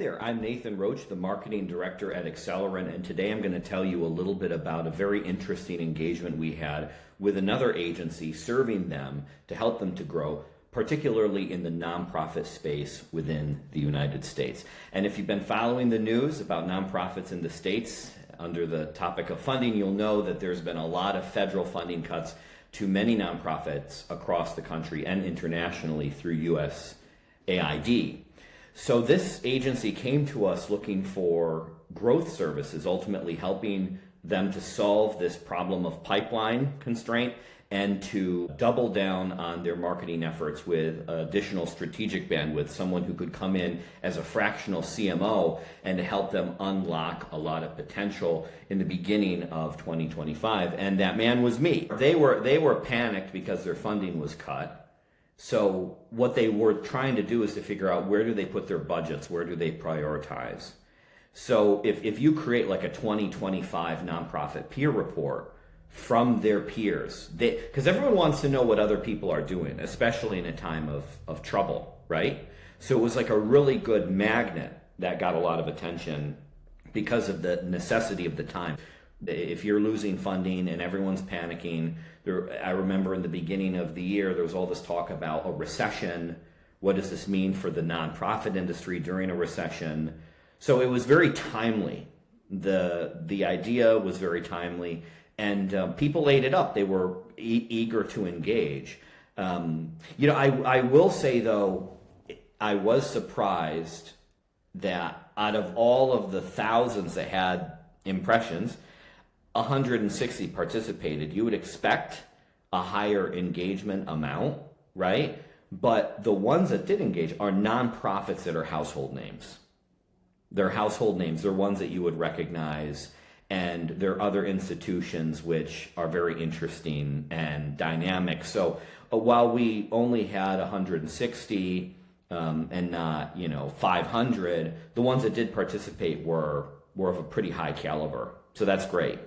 there, I'm Nathan Roach, the Marketing Director at Axelerant, and today I'm going to tell you a little bit about a very interesting engagement we had with another agency serving them to help them to grow, particularly in the nonprofit space within the United States. And if you've been following the news about nonprofits in the States under the topic of funding, you'll know that there's been a lot of federal funding cuts to many nonprofits across the country and internationally through USAID. So this agency came to us looking for growth services, ultimately helping them to solve this problem of pipeline constraint and to double down on their marketing efforts with additional strategic bandwidth, someone who could come in as a fractional CMO and to help them unlock a lot of potential in the beginning of 2025. And that man was me. They were panicked because their funding was cut. So what they were trying to do is to figure out, where do they put their budgets? Where do they prioritize? So if you create like a 2025 nonprofit peer report from their peers, because everyone wants to know what other people are doing, especially in a time of trouble, right? So it was like a really good magnet that got a lot of attention because of the necessity of the time. If you're losing funding and everyone's panicking, I remember in the beginning of the year, there was all this talk about a recession. What does this mean for the nonprofit industry during a recession? So it was very timely. The idea was very timely, and people ate it up. They were eager to engage. I will say, though, I was surprised that out of all of the thousands that had impressions, 160 participated. You would expect a higher engagement amount, right? But the ones that did engage are nonprofits that are household names. They're household names. They're ones that you would recognize. And there are other institutions which are very interesting and dynamic. So while we only had 160 and not 500, the ones that did participate were of a pretty high caliber. So that's great.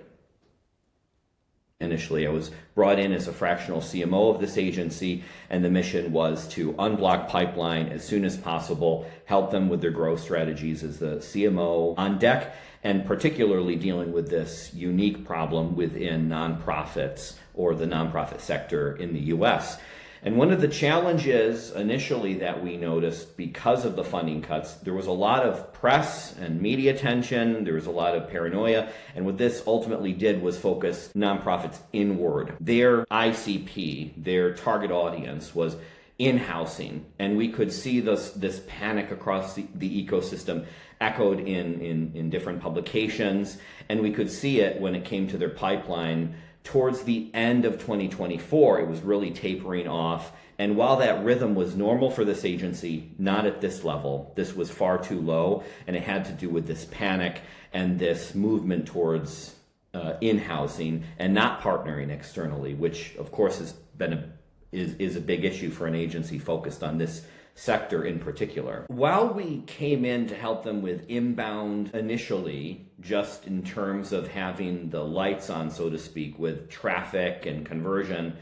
Initially, I was brought in as a fractional CMO of this agency, and the mission was to unblock pipeline as soon as possible, help them with their growth strategies as the CMO on deck, and particularly dealing with this unique problem within nonprofits or the nonprofit sector in the US. And one of the challenges initially that we noticed because of the funding cuts, there was a lot of press and media attention, there was a lot of paranoia, and what this ultimately did was focus nonprofits inward. Their ICP, their target audience, was in-housing, and we could see this panic across the ecosystem echoed in different publications, and we could see it when it came to their pipeline. Towards the end of 2024, it was really tapering off. And while that rhythm was normal for this agency, not at this level, this was far too low. And it had to do with this panic and this movement towards in-housing and not partnering externally, which of course has been is a big issue for an agency focused on this sector in particular. While we came in to help them with inbound initially, just in terms of having the lights on, so to speak, with traffic and conversion,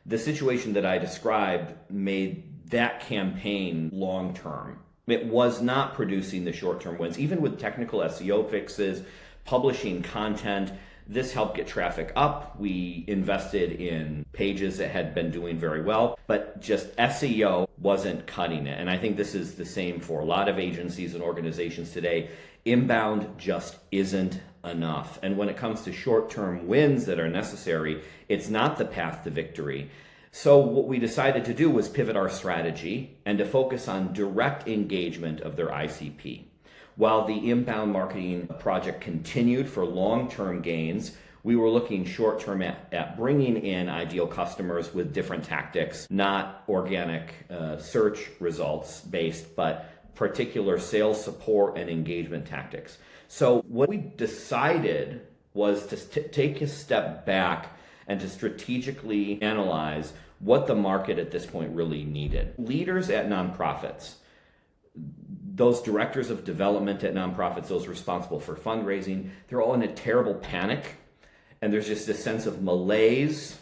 the situation that I described made that campaign long-term. It was not producing the short-term wins. Even with technical SEO fixes, publishing content, this helped get traffic up. We invested in pages that had been doing very well, but just SEO wasn't cutting it. And I think this is the same for a lot of agencies and organizations today. Inbound just isn't enough. And when it comes to short-term wins that are necessary, it's not the path to victory. So what we decided to do was pivot our strategy and to focus on direct engagement of their ICP. While the inbound marketing project continued for long-term gains, we were looking short-term at bringing in ideal customers with different tactics, not organic search results based, but particular sales support and engagement tactics. So what we decided was to take a step back and to strategically analyze what the market at this point really needed. Leaders at nonprofits, those directors of development at nonprofits, those responsible for fundraising, they're all in a terrible panic. And there's just this sense of malaise,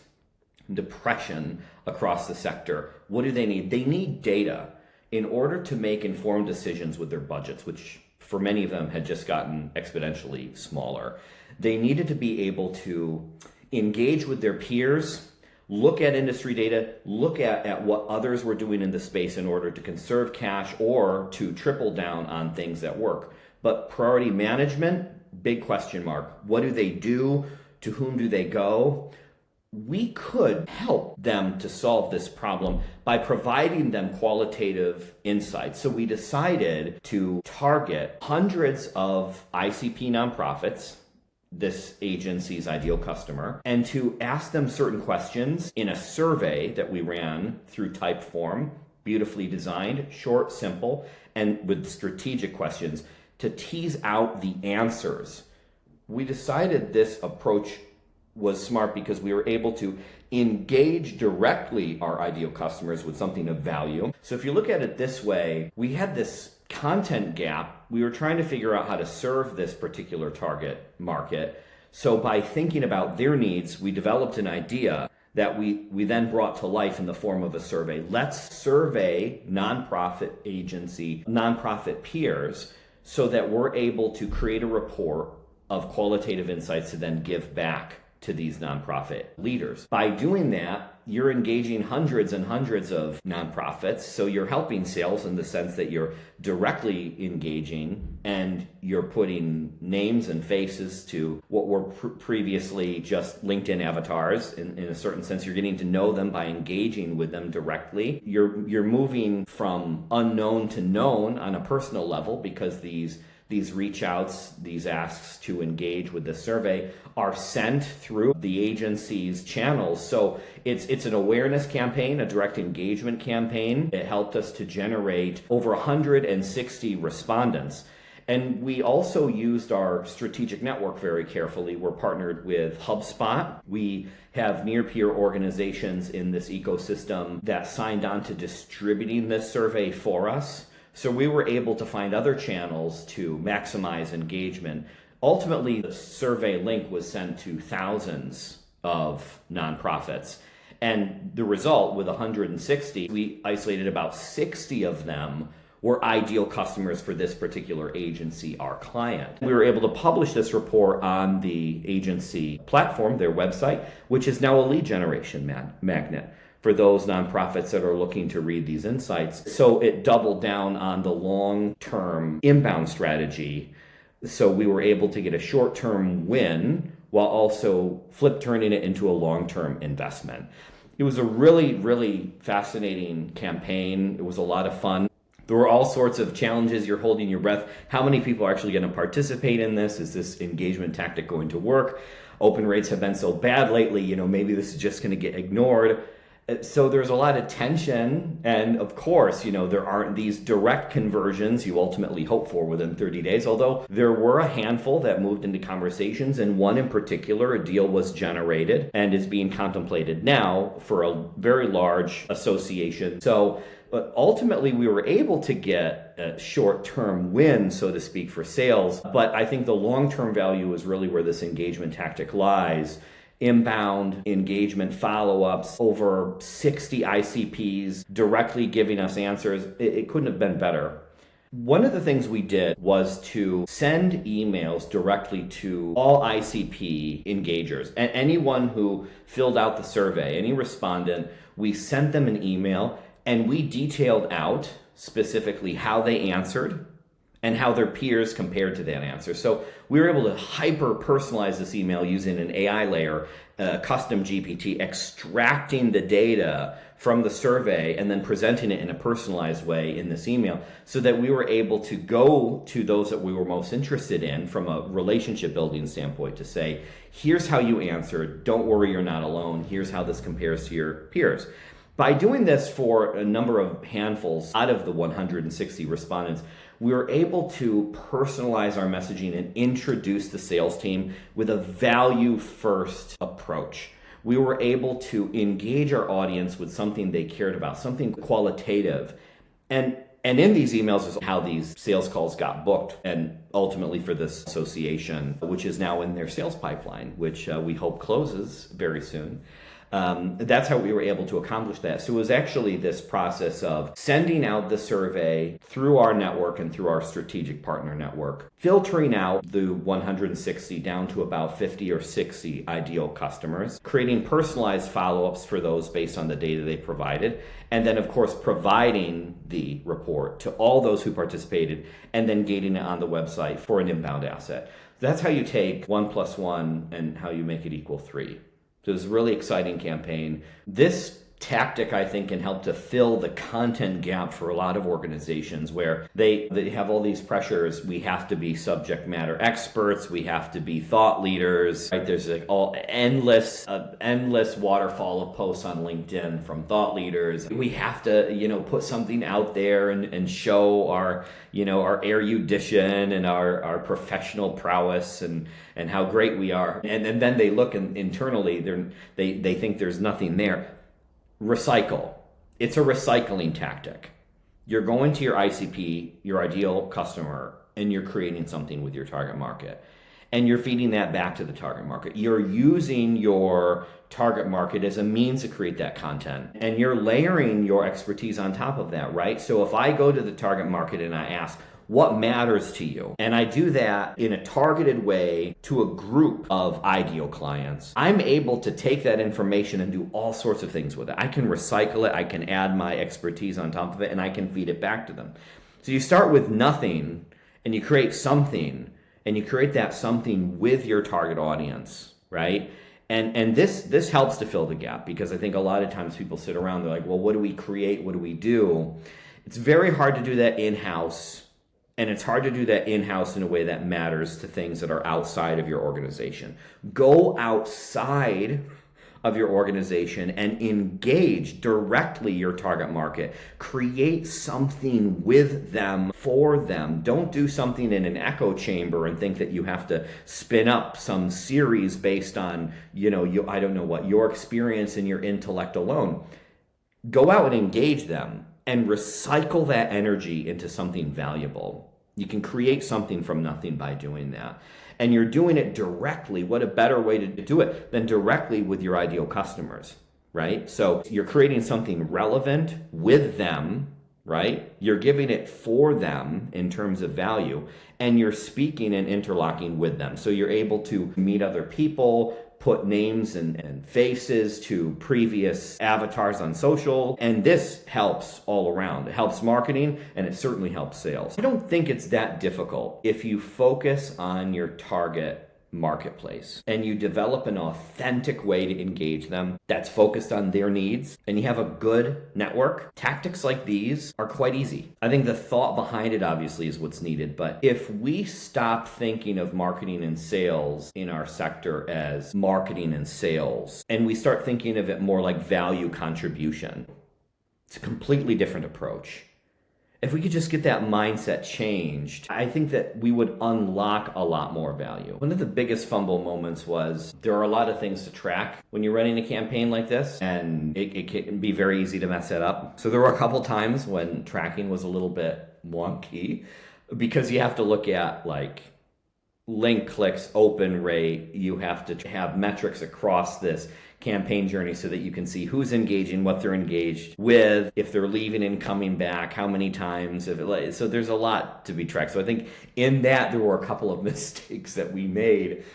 depression across the sector. What do they need? They need data in order to make informed decisions with their budgets, which for many of them, had just gotten exponentially smaller. They needed to be able to engage with their peers, look at industry data, look at what others were doing in the space in order to conserve cash or to triple down on things that work. But priority management, big question mark. What do they do? To whom do they go? We could help them to solve this problem by providing them qualitative insights. So we decided to target hundreds of ICP nonprofits, this agency's ideal customer, and to ask them certain questions in a survey that we ran through Typeform, beautifully designed, short, simple, and with strategic questions to tease out the answers. We decided this approach was smart because we were able to engage directly our ideal customers with something of value. So if you look at it this way, we had this content gap. We were trying to figure out how to serve this particular target market. So by thinking about their needs, we developed an idea that we then brought to life in the form of a survey. Let's survey nonprofit agency, nonprofit peers, so that we're able to create a report of qualitative insights to then give back to these nonprofit leaders. By doing that, you're engaging hundreds and hundreds of nonprofits. So you're helping sales in the sense that you're directly engaging and you're putting names and faces to what were previously just LinkedIn avatars. In a certain sense, you're getting to know them by engaging with them directly. You're moving from unknown to known on a personal level because these reach outs, these asks to engage with the survey are sent through the agency's channels. So it's an awareness campaign, a direct engagement campaign. It helped us to generate over 160 respondents. And we also used our strategic network very carefully. We're partnered with HubSpot. We have near-peer organizations in this ecosystem that signed on to distributing this survey for us. So we were able to find other channels to maximize engagement. Ultimately, the survey link was sent to thousands of nonprofits. And the result, with 160, we isolated about 60 of them were ideal customers for this particular agency, our client. We were able to publish this report on the agency platform, their website, which is now a lead generation magnet for those nonprofits that are looking to read these insights. So it doubled down on the long-term inbound strategy. So we were able to get a short-term win while also turning it into a long-term investment. It was a really, really fascinating campaign. It was a lot of fun. There were all sorts of challenges. You're holding your breath. How many people are actually going to participate in this? Is this engagement tactic going to work? Open rates have been so bad lately, maybe this is just going to get ignored. So there's a lot of tension, and of course, there aren't these direct conversions you ultimately hope for within 30 days, although there were a handful that moved into conversations, and one in particular, a deal was generated and is being contemplated now for a very large association. So but ultimately, we were able to get a short-term win, so to speak, for sales, but I think the long-term value is really where this engagement tactic lies. Inbound engagement follow-ups, over 60 ICPs directly giving us answers. It couldn't have been better. One of the things we did was to send emails directly to all ICP engagers. And anyone who filled out the survey, any respondent, we sent them an email and we detailed out specifically how they answered and how their peers compared to that answer. So we were able to hyper-personalize this email using an AI layer, custom GPT, extracting the data from the survey and then presenting it in a personalized way in this email so that we were able to go to those that we were most interested in from a relationship building standpoint to say, here's how you answered, don't worry, you're not alone, here's how this compares to your peers. By doing this for a number of handfuls out of the 160 respondents, we were able to personalize our messaging and introduce the sales team with a value-first approach. We were able to engage our audience with something they cared about, something qualitative. And in these emails is how these sales calls got booked, and ultimately for this association, which is now in their sales pipeline, which we hope closes very soon. That's how we were able to accomplish that. So it was actually this process of sending out the survey through our network and through our strategic partner network, filtering out the 160 down to about 50 or 60 ideal customers, creating personalized follow-ups for those based on the data they provided, and then, of course, providing the report to all those who participated, and then gating it on the website for an inbound asset. That's how you take 1 + 1 and how you make it equal 3. So it was a really exciting campaign. This tactic, I think, can help to fill the content gap for a lot of organizations where they have all these pressures. We have to be subject matter experts. We have to be thought leaders. Right? There's like endless waterfall of posts on LinkedIn from thought leaders. We have to, put something out there and show our erudition and our professional prowess and how great we are. And then they look internally, they think there's nothing there. Recycle. It's a recycling tactic. You're going to your ICP, your ideal customer, and you're creating something with your target market. And you're feeding that back to the target market. You're using your target market as a means to create that content. And you're layering your expertise on top of that, right? So if I go to the target market and I ask, what matters to you? And I do that in a targeted way to a group of ideal clients. I'm able to take that information and do all sorts of things with it. I can recycle it, I can add my expertise on top of it, and I can feed it back to them. So you start with nothing and you create something, and you create that something with your target audience, right? And this helps to fill the gap, because I think a lot of times people sit around, they're like, well, what do we create? What do we do? It's very hard to do that in-house. And it's hard to do that in-house in a way that matters to things that are outside of your organization. Go outside of your organization and engage directly your target market. Create something with them, for them. Don't do something in an echo chamber and think that you have to spin up some series based on, your experience and your intellect alone. Go out and engage them and recycle that energy into something valuable. You can create something from nothing by doing that. And you're doing it directly. What a better way to do it than directly with your ideal customers, right? So you're creating something relevant with them, right? You're giving it for them in terms of value, and you're speaking and interlocking with them. So you're able to meet other people, put names and faces to previous avatars on social, and this helps all around. It helps marketing, and it certainly helps sales. I don't think it's that difficult if you focus on your target marketplace and you develop an authentic way to engage them that's focused on their needs, and you have a good network. Tactics like these are quite easy. I think the thought behind it obviously is what's needed, but if we stop thinking of marketing and sales in our sector as marketing and sales, and we start thinking of it more like value contribution, it's a completely different approach. If we could just get that mindset changed, I think that we would unlock a lot more value. One of the biggest fumble moments was there are a lot of things to track when you're running a campaign like this, and it can be very easy to mess it up. So there were a couple times when tracking was a little bit wonky, because you have to look at like link clicks, open rate. You have to have metrics across this campaign journey so that you can see who's engaging, what they're engaged with, if they're leaving and coming back, how many times. So there's a lot to be tracked. So I think in that there were a couple of mistakes that we made.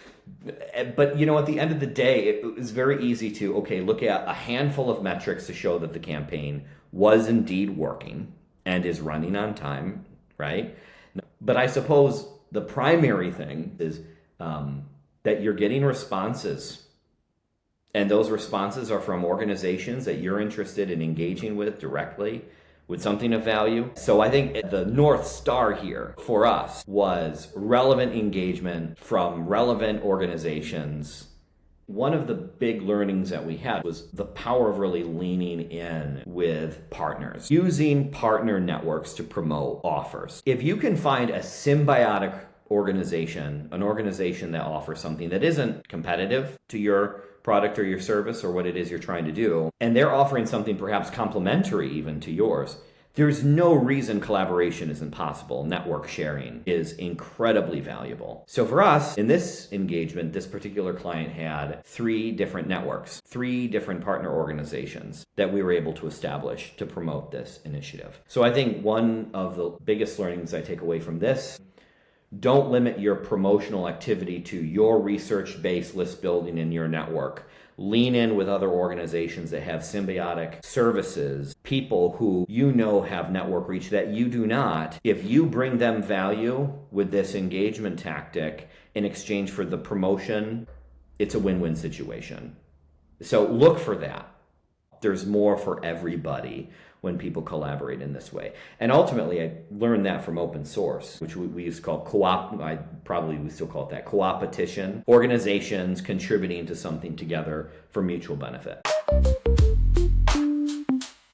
But at the end of the day, it was very easy to, look at a handful of metrics to show that the campaign was indeed working and is running on time, right? But I suppose the primary thing is that you're getting responses. And those responses are from organizations that you're interested in engaging with directly with something of value. So I think the North Star here for us was relevant engagement from relevant organizations. One of the big learnings that we had was the power of really leaning in with partners, using partner networks to promote offers. If you can find a symbiotic organization, an organization that offers something that isn't competitive to your product or your service or what it is you're trying to do, and they're offering something perhaps complementary even to yours, There's no reason collaboration isn't possible. Network sharing is incredibly valuable. So for us, in this engagement, this particular client had 3 different networks, 3 different partner organizations that we were able to establish to promote this initiative. So I think one of the biggest learnings I take away from this: don't limit your promotional activity to your research-based list building in your network. Lean in with other organizations that have symbiotic services, people who you know have network reach that you do not. If you bring them value with this engagement tactic in exchange for the promotion, it's a win-win situation. So look for that. There's more for everybody when people collaborate in this way. And ultimately, I learned that from open source, which we used to call we still call it that, co-opetition, organizations contributing to something together for mutual benefit.